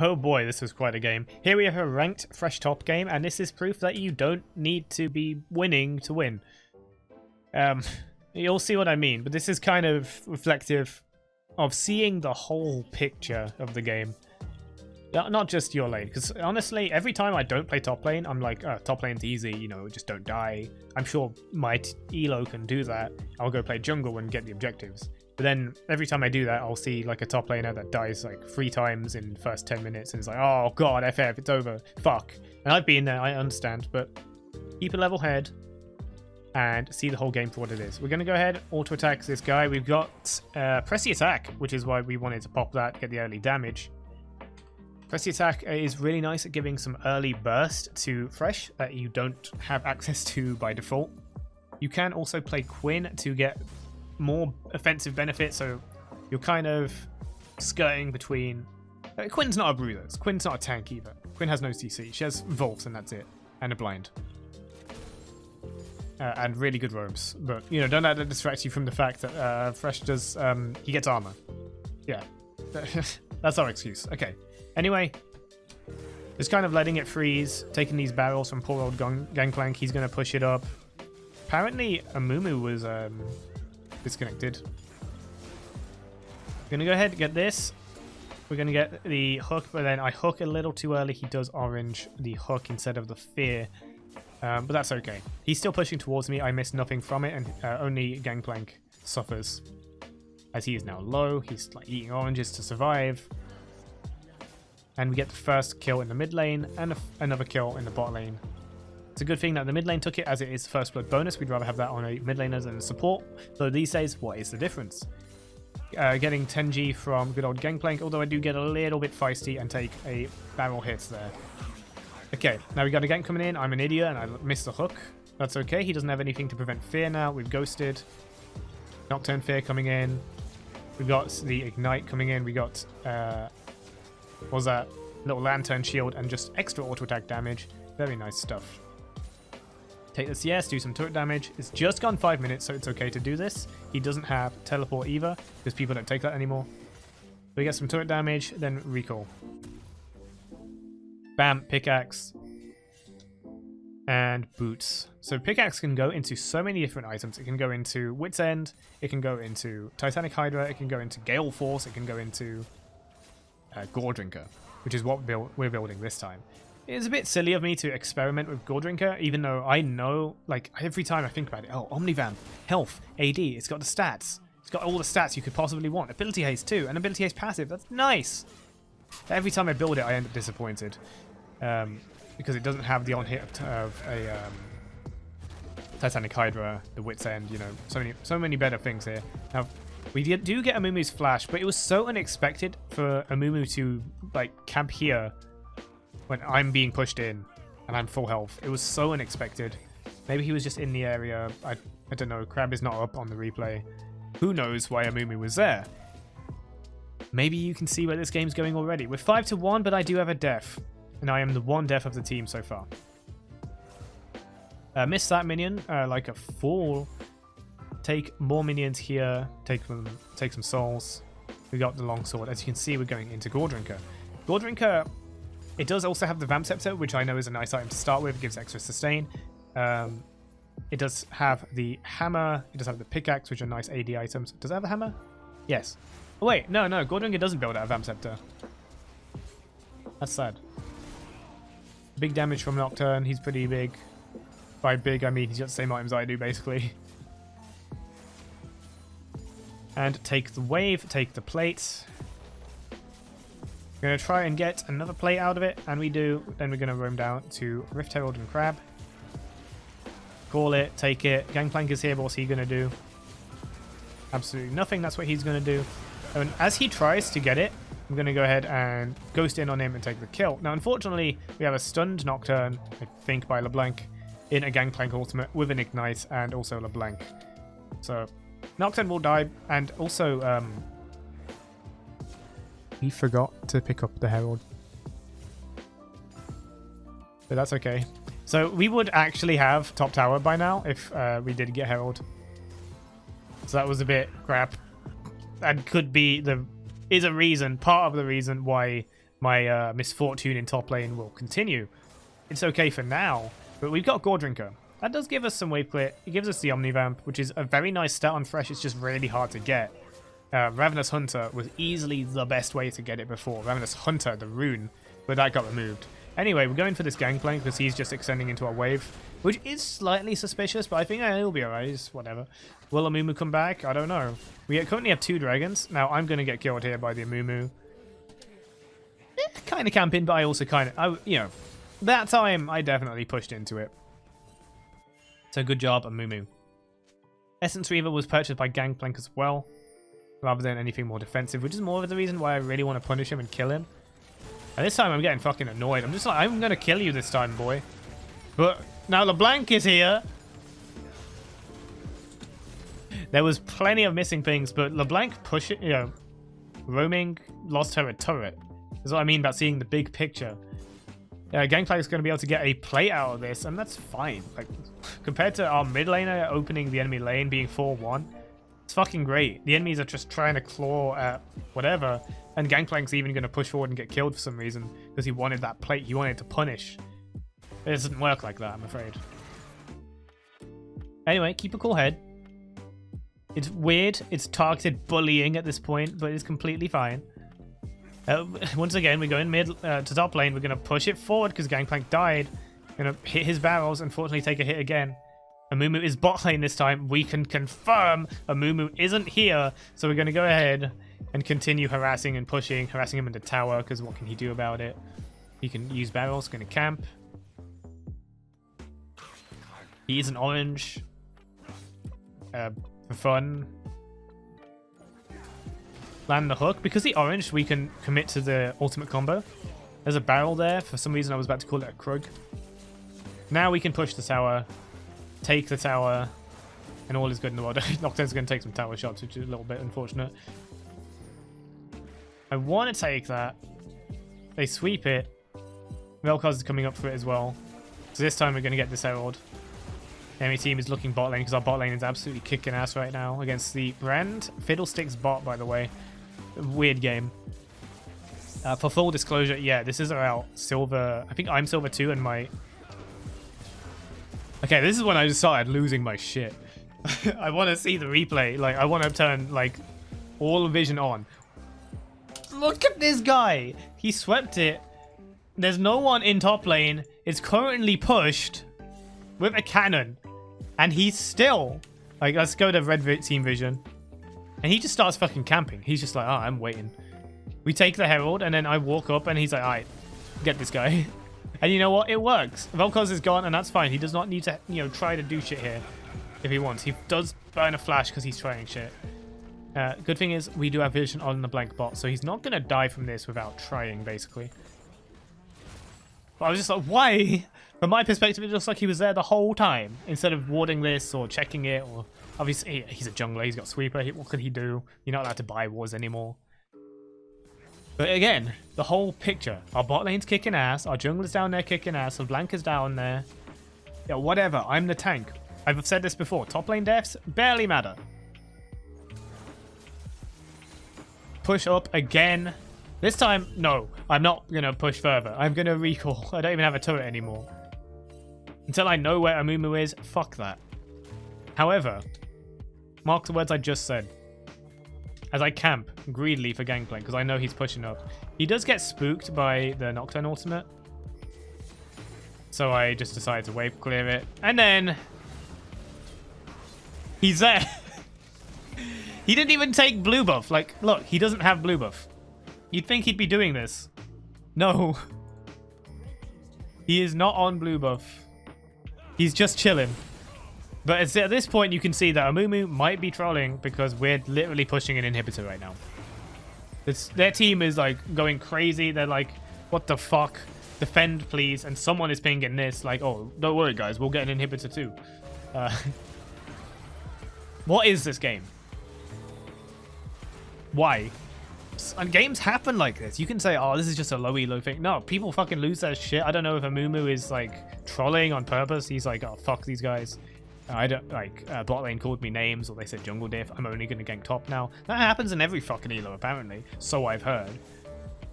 Oh boy, this was quite a game. Here we have a ranked Thresh top game, and this is proof that you don't need to be winning to win. You'll see what I mean, but this is kind of reflective of seeing the whole picture of the game. Not just your lane, because honestly, every time I don't play top lane, I'm like, oh, top lane's easy, you know, just don't die. I'm sure my elo can do that. I'll go play jungle and get the objectives. But then every time I do that, I'll see like a top laner that dies like 3 times in the first 10 minutes, and it's like, oh god, FF, it's over, fuck. And I've been there, I understand, but keep a level head and see the whole game for what it is. We're going to go ahead, auto attack this guy. We've got press the attack, which is why we wanted to pop that, get the early damage. Press the attack is really nice at giving some early burst to Thresh that you don't have access to by default. You can also play Quinn to get more offensive benefits, so you're kind of skirting between... Quinn's not a bruiser, Quinn's not a tank either. Quinn has no CC, she has Volts and that's it, and a blind. And really good robes, but you know, don't let that distract you from the fact that Thresh does, he gets armor. Yeah, that's our excuse. Okay, anyway, just kind of letting it freeze, taking these barrels from poor old Gangplank. He's going to push it up. Apparently, Amumu was disconnected. We're going to go ahead and get this. We're going to get the hook, but then I hook a little too early. He does orange the hook instead of the fear. But that's okay. He's still pushing towards me. I missed nothing from it, and only Gangplank suffers. As he is now low, he's like eating oranges to survive. And we get the first kill in the mid lane, and another kill in the bot lane. It's a good thing that the mid lane took it, as it is first blood bonus. We'd rather have that on a mid laner than a support. So these days, what is the difference? Getting 10G from good old Gangplank, although I do get a little bit feisty and take a barrel hit there. Okay, now we got a gank coming in. I'm an idiot and I missed the hook. That's okay. He doesn't have anything to prevent fear now. We've ghosted. Nocturne fear coming in. We got the ignite coming in. We got what was that? Little lantern shield and just extra auto attack damage. Very nice stuff. Take the CS, do some turret damage. It's just gone 5 minutes, so it's okay to do this. He doesn't have teleport either, because people don't take that anymore. We get some turret damage, then recall. Bam, pickaxe, and boots. So pickaxe can go into so many different items. It can go into Wit's End, it can go into Titanic Hydra, it can go into Gale Force, it can go into Gore Drinker, which is what we're building this time. It's a bit silly of me to experiment with Gore Drinker, even though I know, like, every time I think about it, oh, Omnivamp, health, AD, it's got the stats. It's got all the stats you could possibly want. Ability haste too, and ability haste passive, that's nice. Every time I build it, I end up disappointed. Because it doesn't have the on-hit of a Titanic Hydra, the Wit's End, you know, so many better things here. Now, we do get Amumu's flash, but it was so unexpected for Amumu to, like, camp here when I'm being pushed in and I'm full health. It was so unexpected. Maybe he was just in the area. I don't know. Crab is not up on the replay. Who knows why Amumu was there? Maybe you can see where this game's going already. We're 5-1, but I do have a death. And I am the one death of the team so far. Miss that minion like a fool. Take more minions here. Take some souls. We got the longsword. As you can see, we're going into Gore Drinker. Gore Drinker, it does also have the Vamp Scepter, which I know is a nice item to start with. It gives extra sustain. It does have the hammer. It does have the pickaxe, which are nice AD items. Does it have a hammer? Yes. Oh wait, no. Gore Drinker doesn't build out a Vamp Scepter. That's sad. Big damage from Nocturne. He's pretty big. By big, I mean he's got the same items I do, basically. And take the wave, take the plate. We're going to try and get another plate out of it, and we do. Then we're going to roam down to Rift Herald and Crab. Call it, take it. Gangplank is here, but what's he going to do? Absolutely nothing, that's what he's going to do. And as he tries to get it, I'm going to go ahead and ghost in on him and take the kill. Now, unfortunately, we have a stunned Nocturne, I think by LeBlanc, in a Gangplank ultimate with an Ignite and also LeBlanc. So, Nocturne will die, and also, he forgot to pick up the Herald. But that's okay. So, we would actually have top tower by now if we did get Herald. So that was a bit crap. And could be part of the reason why my misfortune in top lane will continue. It's okay for now, but we've got Gore Drinker. That does give us some wave clear. It gives us the Omnivamp, which is a very nice stat on Thresh. It's just really hard to get. Ravenous Hunter was easily the best way to get it before. Ravenous Hunter, the rune, but that got removed. Anyway, we're going for this Gangplank because he's just extending into our wave, which is slightly suspicious, but I think he'll be alright. It's whatever. Will Amumu come back? I don't know. We currently have 2 dragons. Now, I'm going to get killed here by the Amumu. Kind of camping, but I also kind of, you know, that time I definitely pushed into it. So good job, Amumu. Essence Reaver was purchased by Gangplank as well, rather than anything more defensive, which is more of the reason why I really want to punish him and kill him. And this time I'm getting fucking annoyed. I'm just like, I'm going to kill you this time, boy. But now LeBlanc is here. There was plenty of missing things, but LeBlanc roaming lost her a turret. That's what I mean about seeing the big picture. Gangplank is going to be able to get a play out of this, and that's fine. Like, compared to our mid laner opening the enemy lane being 4-1, it's fucking great. The enemies are just trying to claw at whatever, and Gangplank's even going to push forward and get killed for some reason because he wanted that plate. He wanted to punish. It doesn't work like that, I'm afraid. Anyway, keep a cool head. It's weird. It's targeted bullying at this point, but it's completely fine. Once again, we go in mid to top lane. We're going to push it forward because Gangplank died. Going to hit his barrels, unfortunately take a hit again. Amumu is bot lane this time. We can confirm Amumu isn't here. So we're going to go ahead and continue harassing and pushing. Harassing him in the tower because what can he do about it? He can use barrels. Going to camp. He is an orange. For fun. Land the hook. Because the orange, we can commit to the ultimate combo. There's a barrel there. For some reason, I was about to call it a Krug. Now we can push the tower, take the tower, and all is good in the world. Nocturne's going to take some tower shots, which is a little bit unfortunate. I want to take that. They sweep it. Vel'Koz is coming up for it as well. So this time we're going to get this Herald. The enemy team is looking bot lane because our bot lane is absolutely kicking ass right now against the Brand Fiddlesticks bot, by the way. Weird game. For full disclosure, yeah, this is about silver. I think I'm silver 2 and my... Okay, this is when I just started losing my shit. I want to see the replay. Like, I want to turn, like, all vision on. Look at this guy! He swept it. There's no one in top lane. It's currently pushed with a cannon. And he's still... Like, let's go to red team vision. And he just starts fucking camping. He's just like, oh, I'm waiting. We take the Herald, and then I walk up, and he's like, alright, get this guy. And you know what? It works. Vel'Koz is gone, and that's fine. He does not need to, you know, try to do shit here if he wants. He does burn a flash because he's trying shit. Good thing is, we do have vision on the blank bot, so he's not going to die from this without trying, basically. But I was just like, why? From my perspective, it looks like he was there the whole time, instead of warding this or checking it, or... Obviously, he's a jungler, he's got sweeper, what could he do? You're not allowed to buy wards anymore. But again, the whole picture. Our bot lane's kicking ass, our jungler's down there kicking ass, and Blanca's down there. Yeah, whatever, I'm the tank. I've said this before, top lane deaths barely matter. Push up again. This time, no, I'm not going to push further. I'm going to recall. I don't even have a turret anymore. Until I know where Amumu is, fuck that. However, mark the words I just said. As I camp greedily for Gangplank, because I know he's pushing up. He does get spooked by the Nocturne ultimate. So I just decided to wave clear it. And then... He's there. He didn't even take blue buff. Like, look, he doesn't have blue buff. You'd think he'd be doing this. No. He is not on blue buff. He's just chilling. But it's at this point you can see that Amumu might be trolling because we're literally pushing an inhibitor right now. Their team is like going crazy. They're like, what the fuck? Defend, please. And someone is pinging this like, oh, don't worry, guys. We'll get an inhibitor too. What is this game? Why? And games happen like this. You can say, oh, this is just a low thing. No, people fucking lose their shit. I don't know if Amumu is like trolling on purpose. He's like, oh, fuck these guys. I don't like bot lane called me names or they said jungle diff. I'm only gonna gank top now. That happens in every fucking elo apparently. So I've heard.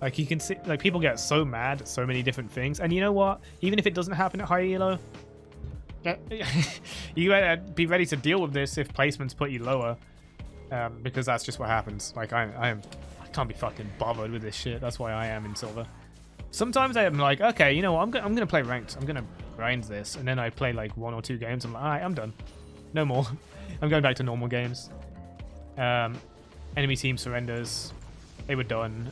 Like, you can see, like, people get so mad at so many different things. And you know what? Even if it doesn't happen at high elo, you better be ready to deal with this if placements put you lower. Because that's just what happens. Like, I can't be fucking bothered with this shit. That's why I am in silver. Sometimes I'm like, okay, you know what? I'm gonna play ranked. I'm gonna grind this. And then I play like 1 or 2 games. I'm like, alright, I'm done. No more. I'm going back to normal games. Enemy team surrenders. They were done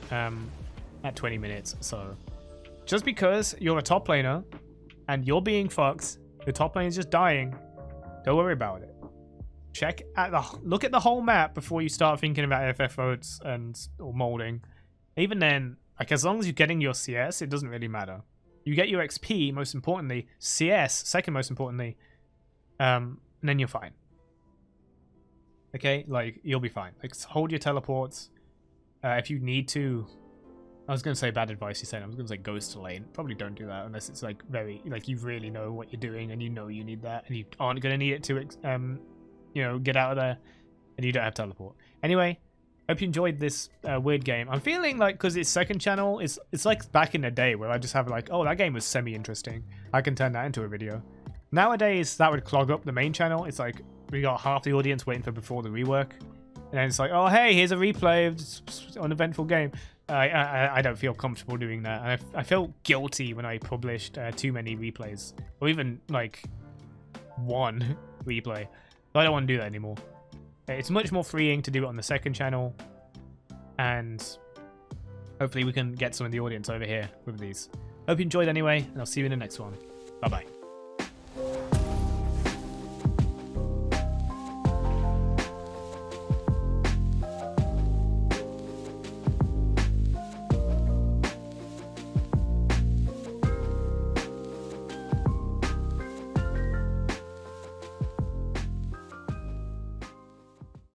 at 20 minutes. So just because you're a top laner and you're being fucked, the top lane is just dying, don't worry about it. Look at the whole map before you start thinking about FF votes or molding. Even then, like, as long as you're getting your CS, it doesn't really matter. You get your XP, most importantly, CS, second most importantly, and then you're fine. Okay, like, you'll be fine. Like, hold your teleports. If you need to, I was gonna say bad advice. You said I was gonna say ghost to lane. Probably don't do that unless it's like very, like, you really know what you're doing and you know you need that, and you aren't gonna need it to, you know, get out of there, and you don't have teleport. Anyway, hope you enjoyed this weird game. I'm feeling like, because it's second channel, it's like back in the day where I just have like, oh, that game was semi-interesting. I can turn that into a video. Nowadays, that would clog up the main channel. It's like we got half the audience waiting for before the rework, and then it's like, oh, hey, here's a replay of this uneventful game. I don't feel comfortable doing that. And I felt guilty when I published too many replays, or even like 1 replay. I don't want to do that anymore. It's much more freeing to do it on the second channel, and hopefully we can get some of the audience over here with these. Hope you enjoyed anyway, and I'll see you in the next one. Bye bye.